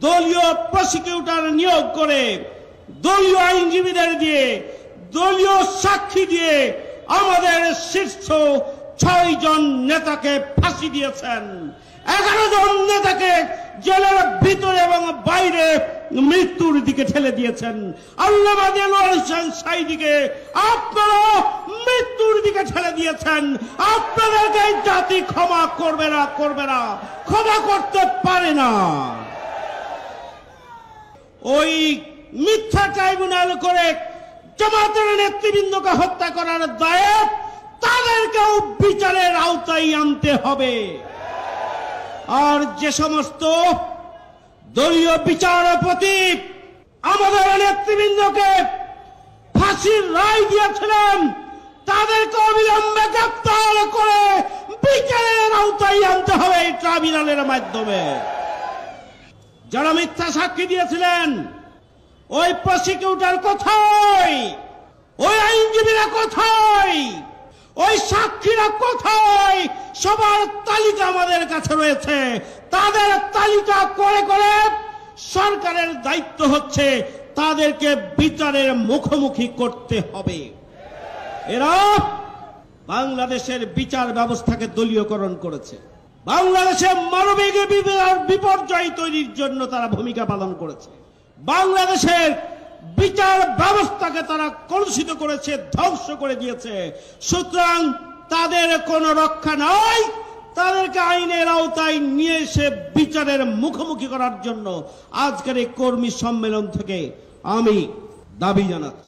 দলীয় প্রসিকিউটর নিয়োগ করে, দলীয় আইনজীবীদের দিয়ে, দলীয় সাক্ষী দিয়ে আমাদের শীর্ষ 6 জন নেতাকে ফাঁসি দিয়েছেন। 11 জন নেতাকে জেলের ভিতরে এবং বাইরে মৃত্যুর দিকে ঠেলে দিয়েছেন। আল্লামা দেলোয়ার হোসেন সাঈদীকে আপনারা মৃত্যুর দিকে ঠেলে দিয়েছেন। আপনাদেরকে জাতি ক্ষমা করবে না, ক্ষমা করতে পারে না। ওই মিথ্যা ট্রাইব্যুনাল করে জামাতের নেতৃবৃন্দকে হত্যা করার দায়ে তাদেরকেও বিচারের আওতায় আনতে হবে। আর যে সমস্ত দলীয় বিচারপতি আমাদের নেতৃবৃন্দকে ফাঁসির রায় দিয়েছিলেন, তাদেরকে অবিলম্বে গ্রেফতার করে বিচারের আওতায় আনতে হবে এই ট্রাইব্যুনালের মাধ্যমে। যারা মিথ্যা সাক্ষী দিয়েছিলেন, ওই প্রসিকিউটর কোথায়? ওই আইনজীবীরা কোথায়? ওই সাক্ষীরা কোথায়? সবার তালিকা আমাদের কাছে রয়েছে। তাদের তালিকা করে করে সরকারের দায়িত্ব হচ্ছে তাদেরকে বিচারের মুখোমুখি করতে হবে। এরা বাংলাদেশের বিচার ব্যবস্থাকে দলীয়করণ করেছে। বাংলাদেশে মানবিক বিপর্যয় তৈরির জন্য তারা ভূমিকা পালন করেছে। বাংলাদেশের বিচার ব্যবস্থাকে তারা কলুষিত করেছে, ধ্বংস করে দিয়েছে। সুতরাং তাদের কোনো রক্ষা নাই। তাদেরকে আইনের আওতায় নিয়ে এসে বিচারের মুখোমুখি করার জন্য আজকের এই কর্মী সম্মেলন থেকে আমি দাবি জানাচ্ছি।